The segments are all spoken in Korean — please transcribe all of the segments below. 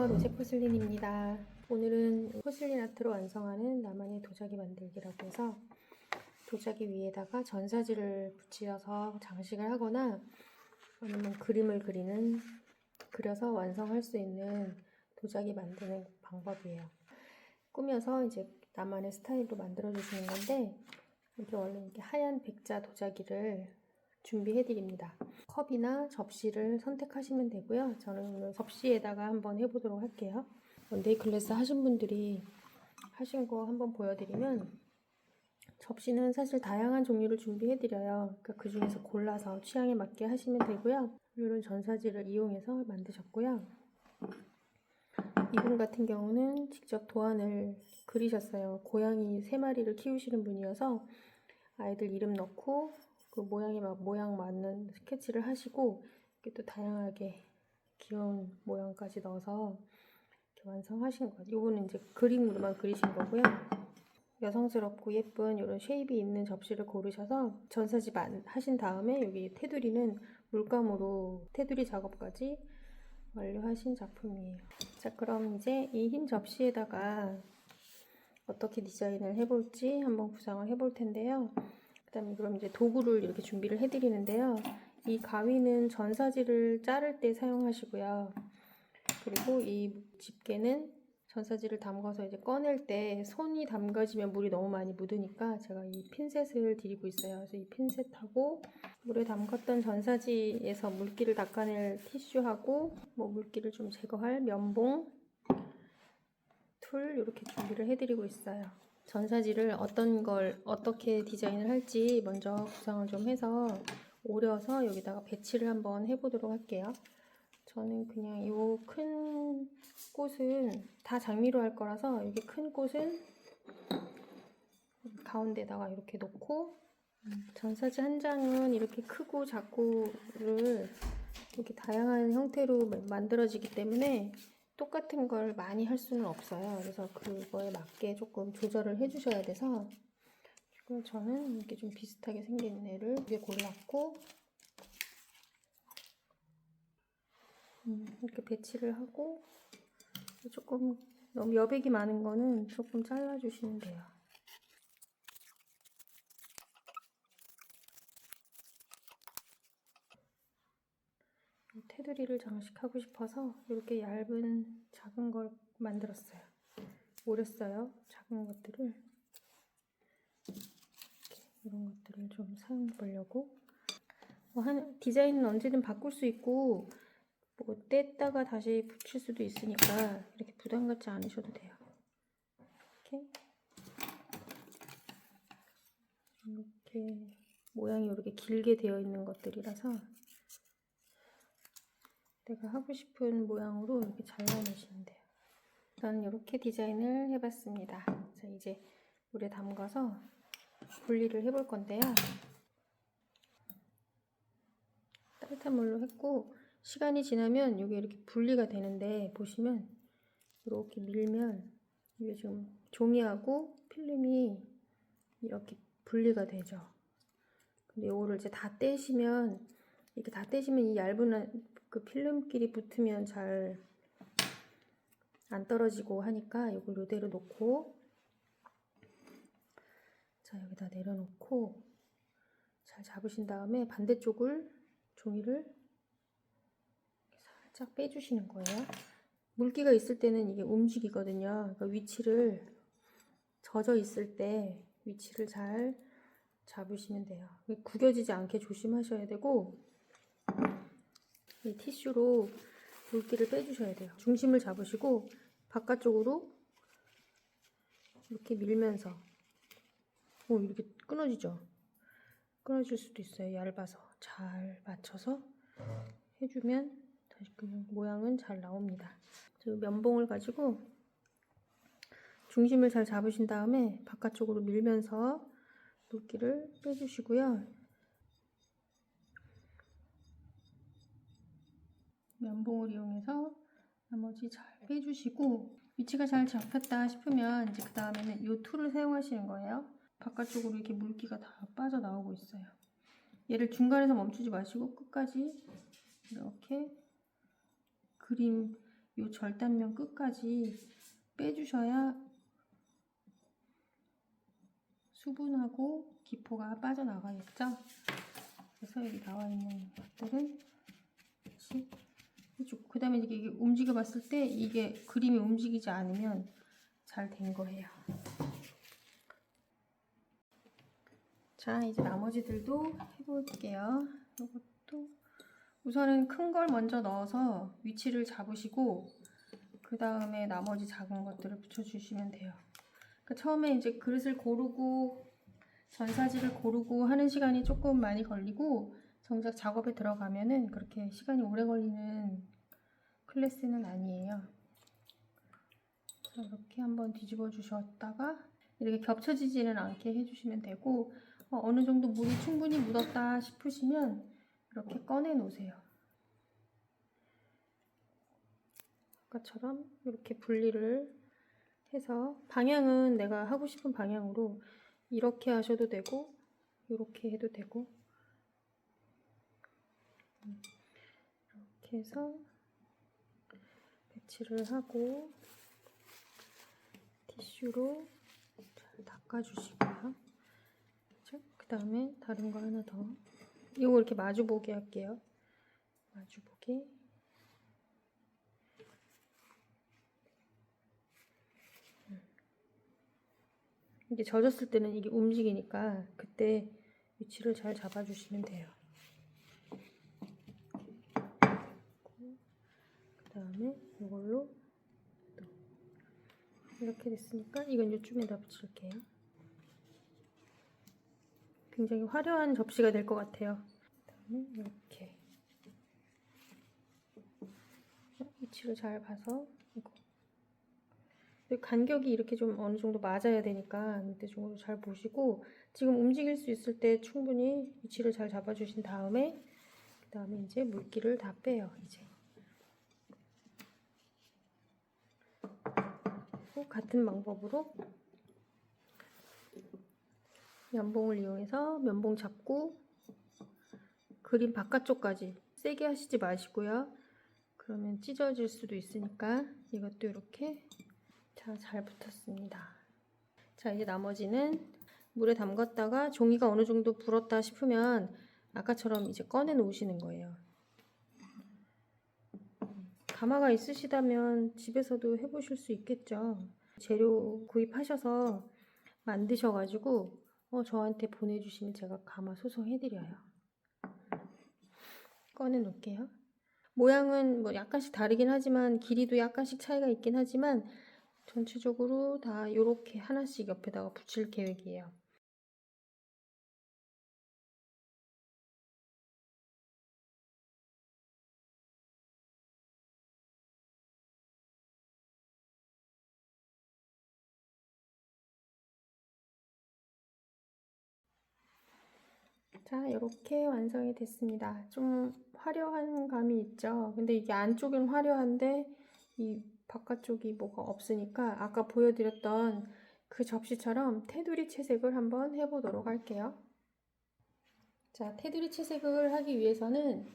안녕하세요. 로제포슬린입니다. 오늘은 포슬린 아트로 완성하는 나만의 도자기 만들기라고 해서 도자기 위에다가 전사지를 붙여서 장식을 하거나 아니면 그림을 그려서 완성할 수 있는 도자기 만드는 방법이에요. 꾸며서 이제 나만의 스타일로 만들어 주시는 건데, 이렇게 원래 이렇게 하얀 백자 도자기를 준비해 드립니다. 컵이나 접시를 선택하시면 되고요. 저는 오늘 접시에다가 한번 해보도록 할게요. 원데이 클래스 하신 분들이 하신 거 한번 보여드리면, 접시는 사실 다양한 종류를 준비해 드려요. 그러니까 그 중에서 골라서 취향에 맞게 하시면 되고요. 이런 전사지를 이용해서 만드셨고요. 이분 같은 경우는 직접 도안을 그리셨어요. 고양이 3마리를 키우시는 분이어서 아이들 이름 넣고 그 모양 맞는 스케치를 하시고, 이렇게 또 다양하게 귀여운 모양까지 넣어서 이렇게 완성하신 것 같아요. 이거는 이제 그림으로만 그리신 거고요. 여성스럽고 예쁜 이런 쉐입이 있는 접시를 고르셔서 전사지 하신 다음에 여기 테두리는 물감으로 테두리 작업까지 완료하신 작품이에요. 자, 그럼 이제 이 흰 접시에다가 어떻게 디자인을 해볼지 한번 구상을 해볼 텐데요. 그다음에 그럼 이제 도구를 이렇게 준비를 해드리는데요. 이 가위는 전사지를 자를 때 사용하시고요. 그리고 이 집게는 전사지를 담가서 이제 꺼낼 때 손이 담가지면 물이 너무 많이 묻으니까 제가 이 핀셋을 드리고 있어요. 그래서 이 핀셋하고 물에 담갔던 전사지에서 물기를 닦아낼 티슈하고 물기를 좀 제거할 면봉, 툴 이렇게 준비를 해드리고 있어요. 전사지를 어떻게 디자인을 할지 먼저 구상을 좀 해서 오려서 여기다가 배치를 한번 해보도록 할게요. 저는 그냥 이 큰 꽃은 다 장미로 할 거라서 여기 큰 꽃은 가운데다가 이렇게 놓고, 전사지 한 장은 이렇게 크고 작고를 이렇게 다양한 형태로 만들어지기 때문에 똑같은 걸 많이 할 수는 없어요. 그래서 그거에 맞게 조금 조절을 해주셔야 돼서 지금 저는 이렇게 좀 비슷하게 생긴 애를 이렇게 골랐고, 이렇게 배치를 하고, 조금 너무 여백이 많은 거는 조금 잘라주시면 돼요. 테두리를 장식하고 싶어서 이렇게 얇은 작은 걸 만들었어요. 오렸어요. 작은 것들을 이런 것들을 좀 사용해 보려고. 디자인은 언제든 바꿀 수 있고 뗐다가 다시 붙일 수도 있으니까 이렇게 부담 갖지 않으셔도 돼요. 이렇게 모양이 이렇게 길게 되어 있는 것들이라서 내가 하고 싶은 모양으로 이렇게 잘라내시면 돼요. 저는 이렇게 디자인을 해봤습니다. 자, 이제 물에 담가서 분리를 해볼 건데요. 따뜻한 물로 했고, 시간이 지나면 이게 이렇게 분리가 되는데, 보시면 이렇게 밀면 이게 지금 종이하고 필름이 이렇게 분리가 되죠. 근데 이거를 이제 다 떼시면 이 얇은 그 필름끼리 붙으면 잘 안 떨어지고 하니까 이걸 이대로 놓고, 자, 여기다 내려놓고 잘 잡으신 다음에 반대쪽을 종이를 살짝 빼주시는 거예요. 물기가 있을 때는 이게 움직이거든요. 그러니까 위치를 젖어 있을 때 위치를 잘 잡으시면 돼요. 구겨지지 않게 조심하셔야 되고, 이 티슈로 물기를 빼주셔야 돼요. 중심을 잡으시고 바깥쪽으로 이렇게 밀면서, 이렇게 끊어지죠? 끊어질 수도 있어요. 얇아서. 잘 맞춰서 해주면 다시 모양은 잘 나옵니다. 면봉을 가지고 중심을 잘 잡으신 다음에 바깥쪽으로 밀면서 물기를 빼주시고요. 면봉을 이용해서 나머지 잘 빼주시고, 위치가 잘 잡혔다 싶으면 이제 그 다음에는 이 툴을 사용하시는 거예요. 바깥쪽으로 이렇게 물기가 다 빠져나오고 있어요. 얘를 중간에서 멈추지 마시고 끝까지 이렇게 이 절단면 끝까지 빼주셔야 수분하고 기포가 빠져나가겠죠. 그래서 여기 나와 있는 것들은 같이 해주고, 그 다음에 이게 움직여 봤을 때 이게 그림이 움직이지 않으면 잘 된 거예요. 자, 이제 나머지들도 해볼게요. 이것도 우선은 큰 걸 먼저 넣어서 위치를 잡으시고 그 다음에 나머지 작은 것들을 붙여주시면 돼요. 그러니까 처음에 이제 그릇을 고르고 전사지를 고르고 하는 시간이 조금 많이 걸리고 정작 작업에 들어가면은 그렇게 시간이 오래 걸리는 클래스는 아니에요. 이렇게 한번 뒤집어 주셨다가 이렇게 겹쳐지지는 않게 해주시면 되고, 어느 정도 물이 충분히 묻었다 싶으시면 이렇게 꺼내 놓으세요. 아까처럼 이렇게 분리를 해서 방향은 내가 하고 싶은 방향으로 이렇게 하셔도 되고 이렇게 해도 되고, 이렇게 해서 배치를 하고 티슈로 잘 닦아주시고요. 그 다음에 다른 거 하나 더, 이거 이렇게 마주보게 할게요. 마주보게. 이게 젖었을 때는 이게 움직이니까 그때 위치를 잘 잡아주시면 돼요. 그 다음에 이걸로 또 이렇게 됐으니까 이건 이쯤에다 붙일게요. 굉장히 화려한 접시가 될 것 같아요. 그 다음에 이렇게 위치를 잘 봐서 이거 간격이 이렇게 좀 어느 정도 맞아야 되니까 이때 정도 잘 보시고, 지금 움직일 수 있을 때 충분히 위치를 잘 잡아주신 다음에 그 다음에 이제 물기를 다 빼요. 이제 같은 방법으로 면봉을 이용해서 면봉 잡고 그림 바깥쪽까지 세게 하시지 마시고요. 그러면 찢어질 수도 있으니까 이것도 이렇게. 자, 잘 붙었습니다. 자, 이제 나머지는 물에 담갔다가 종이가 어느 정도 불었다 싶으면 아까처럼 이제 꺼내 놓으시는 거예요. 가마가 있으시다면 집에서도 해보실 수 있겠죠. 재료 구입하셔서 만드셔가지고 저한테 보내주시면 제가 가마 소성해드려요. 꺼내 놓을게요. 모양은 뭐 약간씩 다르긴 하지만 길이도 약간씩 차이가 있긴 하지만 전체적으로 다 이렇게 하나씩 옆에다가 붙일 계획이에요. 자, 이렇게 완성이 됐습니다. 좀 화려한 감이 있죠. 근데 이게 안쪽은 화려한데 이 바깥쪽이 뭐가 없으니까 아까 보여드렸던 그 접시처럼 테두리 채색을 한번 해보도록 할게요. 자, 테두리 채색을 하기 위해서는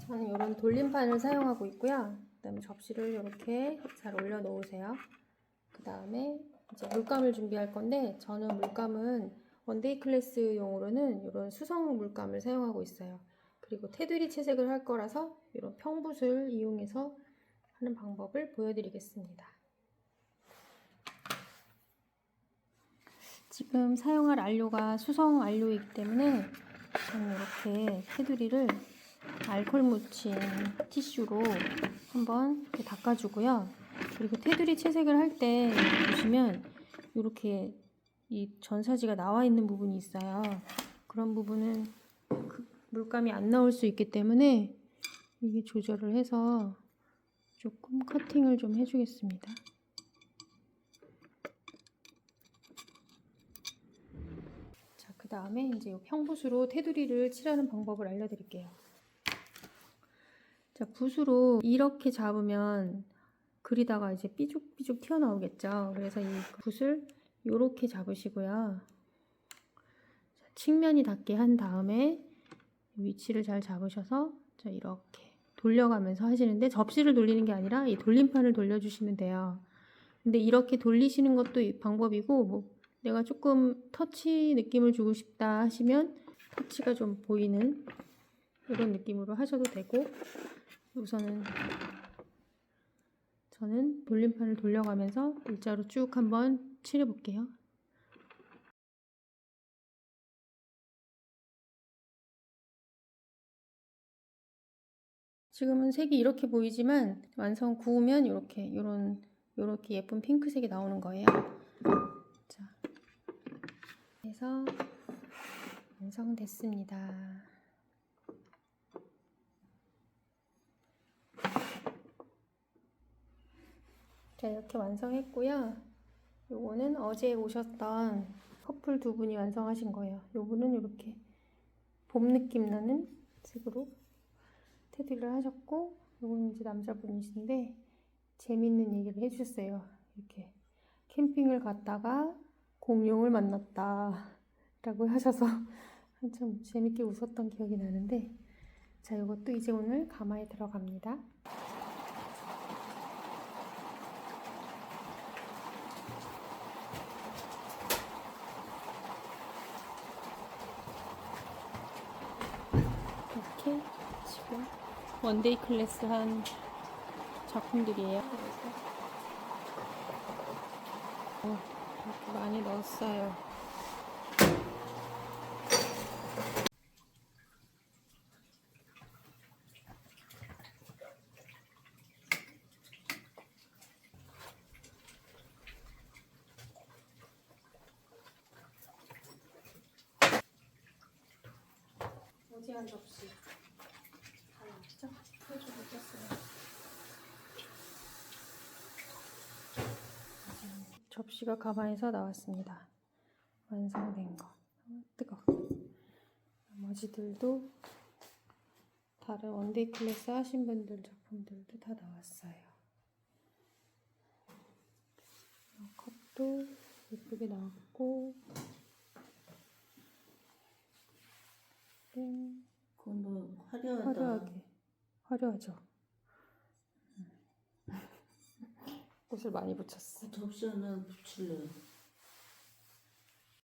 저는 이런 돌림판을 사용하고 있고요. 그 다음에 접시를 이렇게 잘 올려 놓으세요. 그 다음에 이제 물감을 준비할 건데, 저는 물감은 원데이 클래스용으로는 이런 수성 물감을 사용하고 있어요. 그리고 테두리 채색을 할 거라서 이런 평붓을 이용해서 하는 방법을 보여드리겠습니다. 지금 사용할 안료가 수성 안료이기 때문에 저는 이렇게 테두리를 알코올 묻힌 티슈로 한번 이렇게 닦아주고요. 그리고 테두리 채색을 할 때 보시면 이렇게 이 전사지가 나와 있는 부분이 있어요. 그런 부분은 물감이 안 나올 수 있기 때문에 이게 조절을 해서 조금 커팅을 좀 해주겠습니다. 자, 그 다음에 이제 이 평붓으로 테두리를 칠하는 방법을 알려드릴게요. 자, 붓으로 이렇게 잡으면 그리다가 이제 삐죽삐죽 튀어나오겠죠. 그래서 이 붓을 이렇게 잡으시고요. 자, 측면이 닿게 한 다음에 위치를 잘 잡으셔서 자, 이렇게 돌려가면서 하시는데 접시를 돌리는 게 아니라 이 돌림판을 돌려주시면 돼요. 근데 이렇게 돌리시는 것도 방법이고 뭐 내가 조금 터치 느낌을 주고 싶다 하시면 터치가 좀 보이는 이런 느낌으로 하셔도 되고 우선은 저는 돌림판을 돌려가면서 일자로 쭉 한번 칠해 볼게요. 지금은 색이 이렇게 보이지만 완성 구우면 요렇게 예쁜 핑크색이 나오는 거예요. 자, 그래서 완성됐습니다. 자, 이렇게 완성했고요. 요거는 어제 오셨던 커플 두 분이 완성하신 거예요. 요분은 이렇게 봄 느낌 나는 색으로 테두리를 하셨고, 요거는 이제 남자분이신데 재밌는 얘기를 해주셨어요. 이렇게 캠핑을 갔다가 공룡을 만났다 라고 하셔서 한참 재밌게 웃었던 기억이 나는데, 자, 이것도 이제 오늘 가마에 들어갑니다. 이렇게 지금 원데이 클래스 한 작품들이에요. 이렇게 많이 넣었어요. 오지한 접시 다 나왔죠? 해주고 있었어요. 접시가 가방에서 나왔습니다. 완성된 거. 뜨거. 나머지들도 다른 원데이 클래스 하신 분들 작품들도 다 나왔어요. 컵도 예쁘게 나왔고, 그건 뭐 화려하다. 화려하죠. 꽃을 많이 붙였어. 그 접시 하나 붙일래.